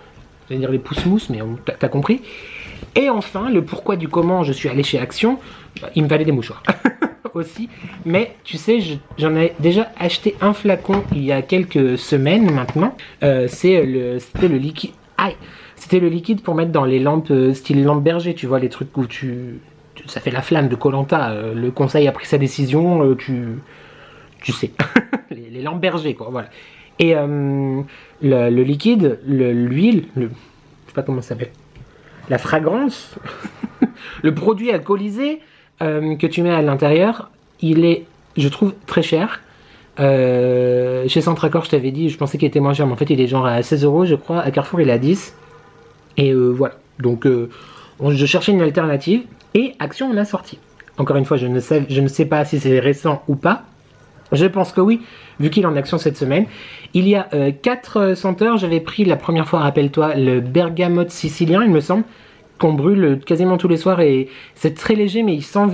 J'allais dire les pousse-mousses, mais t'as compris. Et enfin, le pourquoi du comment je suis allé chez Action, il me fallait des mouchoirs. aussi. Mais tu sais, j'en ai déjà acheté un flacon il y a quelques semaines maintenant. C'était le liquide. Aïe! C'était le liquide pour mettre dans les lampes style lampe berger, tu vois, les trucs où ça fait la flamme de Koh-Lanta. Le conseil a pris sa décision, tu sais, les lampes berger, quoi, voilà. Et le liquide, l'huile, je sais pas comment ça s'appelle, la fragrance, le produit alcoolisé que tu mets à l'intérieur, il est, je trouve, très cher. Chez Centracor, je t'avais dit, je pensais qu'il était moins cher, mais en fait, il est genre à 16 €, je crois. À Carrefour, il est à 10. Et voilà. Donc, je cherchais une alternative et Action en a sorti. Encore une fois, je ne sais pas si c'est récent ou pas. Je pense que oui, vu qu'il est en action cette semaine. Il y a 4 senteurs. J'avais pris la première fois, rappelle-toi, le bergamote sicilien, il me semble, qu'on brûle quasiment tous les soirs. Et c'est très léger, mais il sent.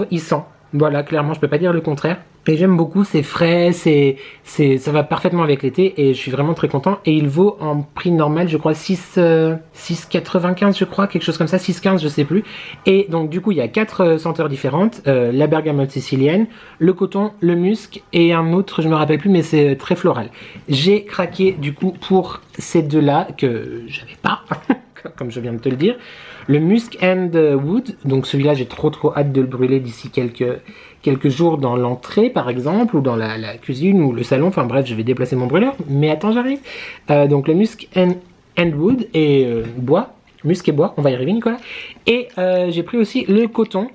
Voilà, clairement, je peux pas dire le contraire. Et j'aime beaucoup, c'est frais, ça va parfaitement avec l'été et je suis vraiment très content. Et il vaut en prix normal, je crois, 6,95 je crois, quelque chose comme ça, 6,15 je sais plus. Et donc du coup, il y a 4 senteurs différentes, la bergamote sicilienne, le coton, le musc et un autre, je me rappelle plus, mais c'est très floral. J'ai craqué du coup pour ces deux-là que j'avais pas, comme je viens de te le dire. Le Musk and Wood, donc celui-là j'ai trop hâte de le brûler d'ici quelques jours dans l'entrée par exemple, ou dans la cuisine ou le salon, enfin bref je vais déplacer mon brûleur, mais attends j'arrive. Donc le Musk and Wood et bois, musc et bois, on va y arriver Nicolas. Et j'ai pris aussi le coton,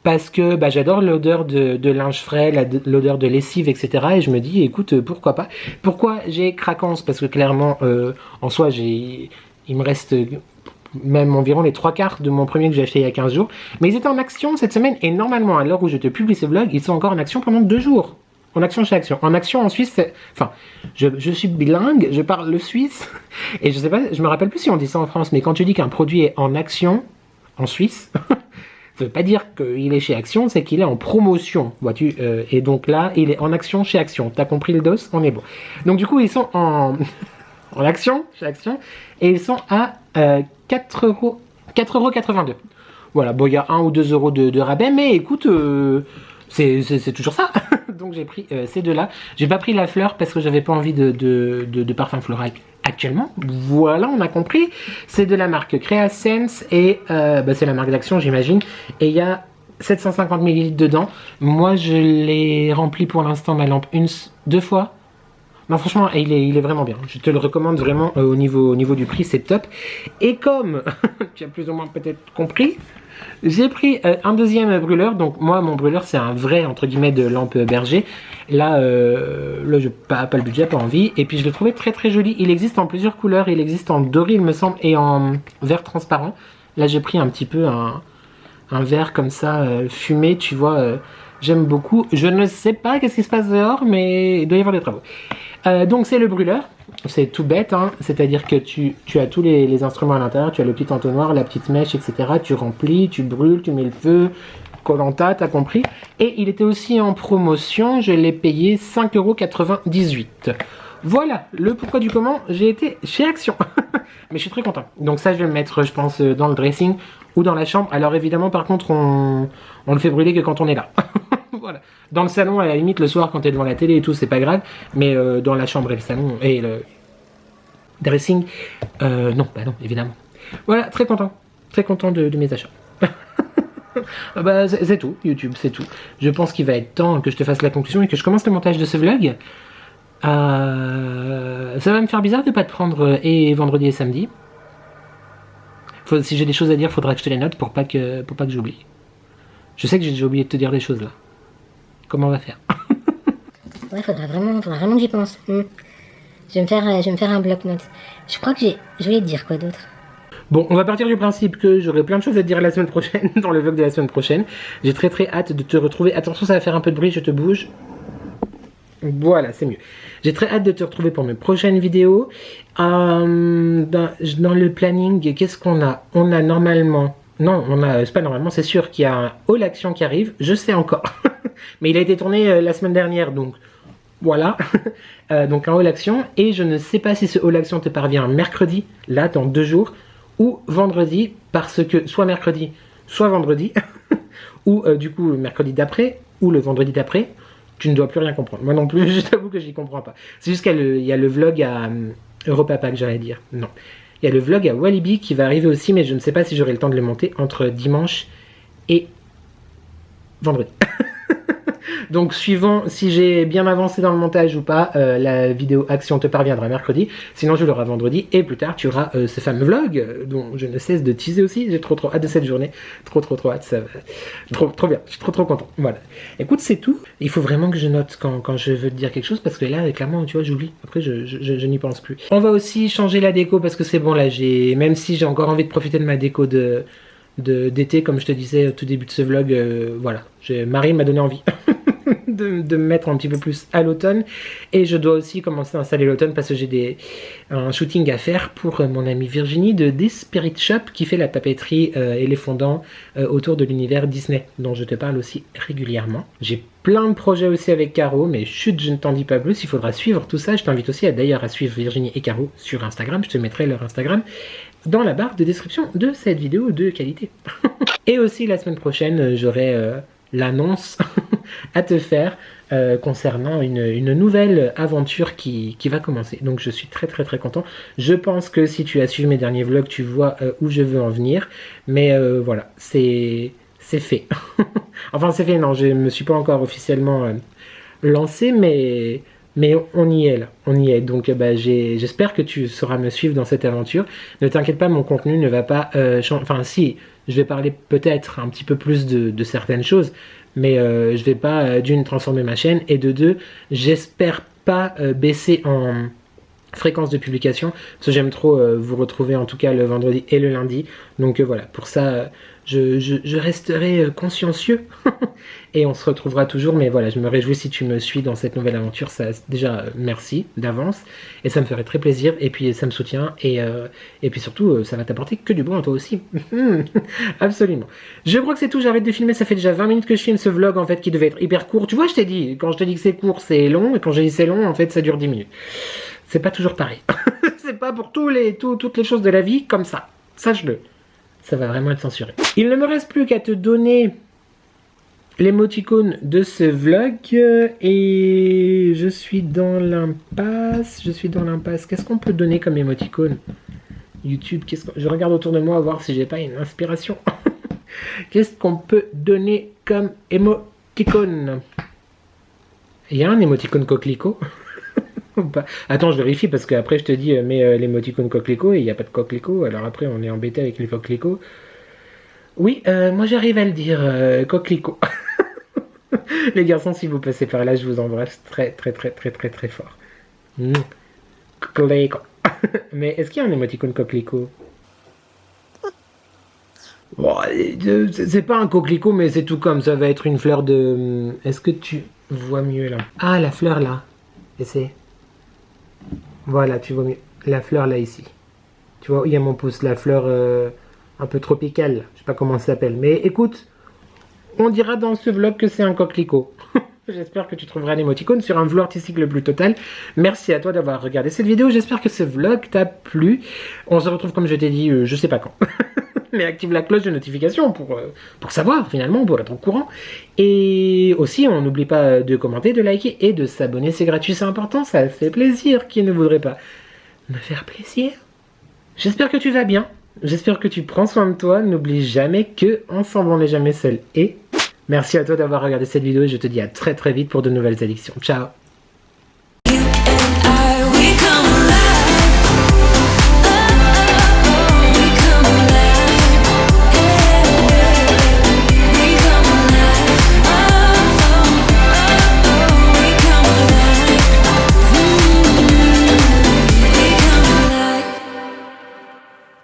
parce que j'adore l'odeur de linge frais, l'odeur de lessive, etc. Et je me dis écoute pourquoi pas. Pourquoi j'ai craquance? Parce que clairement en soi il me reste même environ les 3/4 de mon premier que j'ai acheté il y a 15 jours. Mais ils étaient en action cette semaine et normalement à l'heure où je te publie ce vlog, ils sont encore en action pendant 2 jours. En action chez Action. En action en Suisse, enfin, je suis bilingue, je parle le suisse et je sais pas, je me rappelle plus si on dit ça en France, mais quand tu dis qu'un produit est en action en Suisse, ça veut pas dire qu'il est chez Action, c'est qu'il est en promotion, vois-tu. Et donc là, il est en action chez Action. T'as compris le dos? On est bon. Donc du coup, ils sont en action chez Action et ils sont à 4,82 €. Voilà, bon, il y a 1 ou 2 € de rabais, mais écoute, c'est toujours ça. Donc j'ai pris ces deux-là. J'ai pas pris la fleur parce que j'avais pas envie de parfum floral actuellement. Voilà, on a compris. C'est de la marque Creasense et c'est la marque d'Action, j'imagine. Et il y a 750 ml dedans. Moi, je l'ai rempli pour l'instant ma lampe 2 fois. Non, franchement, il est vraiment bien. Je te le recommande vraiment au niveau du prix, c'est top. Et comme tu as plus ou moins peut-être compris, j'ai pris un deuxième brûleur. Donc moi, mon brûleur, c'est un vrai, entre guillemets, de lampe berger. Là, je pas le budget, pas envie. Et puis, je l'ai trouvé très très joli. Il existe en plusieurs couleurs. Il existe en doré, il me semble, et en vert transparent. Là, j'ai pris un petit peu un vert comme ça, fumé, tu vois. J'aime beaucoup. Je ne sais pas qu'est-ce qui se passe dehors, mais il doit y avoir des travaux. Donc c'est le brûleur, c'est tout bête, hein. C'est-à-dire que tu as tous les instruments à l'intérieur, tu as le petit entonnoir, la petite mèche, etc. Tu remplis, tu brûles, tu mets le feu, Koh-Lanta, t'as compris. Et il était aussi en promotion, je l'ai payé 5,98 €. Voilà, le pourquoi du comment, j'ai été chez Action. Mais je suis très content. Donc ça je vais le mettre, je pense, dans le dressing ou dans la chambre. Alors évidemment par contre on le fait brûler que quand on est là. Voilà. Dans le salon, à la limite, le soir, quand t'es devant la télé et tout, c'est pas grave. Mais dans la chambre et le salon et le dressing, non, évidemment. Voilà, très content de mes achats. C'est tout, YouTube, c'est tout. Je pense qu'il va être temps que je te fasse la conclusion et que je commence le montage de ce vlog. Ça va me faire bizarre de pas te prendre et vendredi et samedi. Si j'ai des choses à dire, faudra que je te les note pour pas que j'oublie. Je sais que j'ai déjà oublié de te dire des choses là. Comment on va faire? Ouais, faudra vraiment que j'y pense. Je vais me faire un bloc-notes. Je crois que je voulais te dire quoi d'autre. Bon, on va partir du principe que j'aurai plein de choses à te dire la semaine prochaine, dans le vlog de la semaine prochaine. J'ai très très hâte de te retrouver. Attention, ça va faire un peu de bruit, je te bouge. Voilà, c'est mieux. J'ai très hâte de te retrouver pour mes prochaines vidéos. Dans le planning, qu'est-ce qu'on a? On a normalement... Non, c'est pas normalement, c'est sûr qu'il y a un haul action qui arrive. Je sais encore. Mais il a été tourné la semaine dernière, donc voilà. Donc un haul action. Et je ne sais pas si ce haul action te parvient mercredi, là, dans 2 jours, ou vendredi, parce que soit mercredi, soit vendredi, ou du coup mercredi d'après, ou le vendredi d'après, tu ne dois plus rien comprendre. Moi non plus, je t'avoue que j'y comprends pas. C'est juste qu'il y a le vlog à Europa Park, j'allais dire. Non. Il y a le vlog à Walibi qui va arriver aussi, mais je ne sais pas si j'aurai le temps de le monter entre dimanche et vendredi. Donc suivant si j'ai bien avancé dans le montage ou pas, la vidéo action te parviendra mercredi, sinon je l'aurai vendredi, et plus tard tu auras ce fameux vlog dont je ne cesse de teaser aussi. J'ai trop hâte de cette journée, trop hâte, ça va. Trop bien, je suis trop content. Voilà, écoute, c'est tout. Il faut vraiment que je note quand je veux te dire quelque chose, parce que là clairement tu vois j'oublie, après je n'y pense plus. On va aussi changer la déco parce que c'est bon là, même si j'ai encore envie de profiter de ma déco d'été, comme je te disais au tout début de ce vlog, voilà, Marie m'a donné envie de me mettre un petit peu plus à l'automne, et je dois aussi commencer à installer l'automne parce que j'ai un shooting à faire pour mon amie Virginie de The Spirit Shop qui fait la papeterie et les fondants autour de l'univers Disney dont je te parle aussi régulièrement. J'ai plein de projets aussi avec Caro, mais chut, je ne t'en dis pas plus, il faudra suivre tout ça. Je t'invite aussi d'ailleurs à suivre Virginie et Caro sur Instagram, je te mettrai leur Instagram dans la barre de description de cette vidéo de qualité. Et aussi la semaine prochaine, j'aurai l'annonce à te faire concernant une nouvelle aventure qui va commencer. Donc je suis très content. Je pense que si tu as suivi mes derniers vlogs, tu vois où je veux en venir. Mais voilà, c'est fait. Enfin c'est fait, non, je me suis pas encore officiellement lancé, mais on y est là, on y est. Donc j'espère que tu sauras me suivre dans cette aventure. Ne t'inquiète pas, mon contenu ne va pas changer. Enfin si, je vais parler peut-être un petit peu plus de certaines choses, mais je vais pas d'une transformer ma chaîne, et de deux, j'espère pas baisser en fréquence de publication, parce que j'aime trop vous retrouver en tout cas le vendredi et le lundi. Donc voilà, pour ça je resterai consciencieux et on se retrouvera toujours. Mais voilà, je me réjouis si tu me suis dans cette nouvelle aventure. Ça, déjà merci d'avance, et ça me ferait très plaisir, et puis ça me soutient, et puis surtout ça va t'apporter que du bon à toi aussi. Absolument. Je crois que c'est tout, j'arrête de filmer, ça fait déjà 20 minutes que je filme ce vlog en fait qui devait être hyper court. Tu vois, je t'ai dit, quand je te dis que c'est court c'est long, et quand je dis c'est long en fait ça dure 10 minutes. C'est pas toujours pareil. C'est pas pour toutes les choses de la vie comme ça. Sache-le. Ça va vraiment être censuré. Il ne me reste plus qu'à te donner l'émoticône de ce vlog. Et je suis dans l'impasse. Qu'est-ce qu'on peut donner comme émoticône? YouTube, je regarde autour de moi à voir si j'ai pas une inspiration. Qu'est-ce qu'on peut donner comme émoticône? Il y a un émoticône coquelicot? Attends, je vérifie parce qu'après je te dis mais l'émoticône coquelicot, et il n'y a pas de coquelicot, alors après on est embêté avec les coquelicots. Oui, moi j'arrive à le dire, coquelicot. Les garçons, si vous passez par là, je vous embrasse très fort. Coquelicot. Mais est-ce qu'il y a un émoticône coquelicot? Bon, c'est pas un coquelicot, mais c'est tout comme, ça va être une fleur de... Est-ce que tu vois mieux là? Ah, la fleur là. Essaye. Voilà, tu vois mieux. La fleur là, ici. Tu vois, il y a mon pouce, la fleur un peu tropicale. Je sais pas comment ça s'appelle. Mais écoute, on dira dans ce vlog que c'est un coquelicot. J'espère que tu trouveras un émoticône sur un vlog artistique le plus total. Merci à toi d'avoir regardé cette vidéo. J'espère que ce vlog t'a plu. On se retrouve, comme je t'ai dit, je sais pas quand. Mais active la cloche de notification pour savoir, finalement, pour être au courant. Et aussi, on n'oublie pas de commenter, de liker et de s'abonner. C'est gratuit, c'est important, ça fait plaisir. Qui ne voudrait pas me faire plaisir? J'espère que tu vas bien. J'espère que tu prends soin de toi. N'oublie jamais que ensemble, on n'est jamais seul. Et merci à toi d'avoir regardé cette vidéo, et je te dis à très vite pour de nouvelles addictions. Ciao!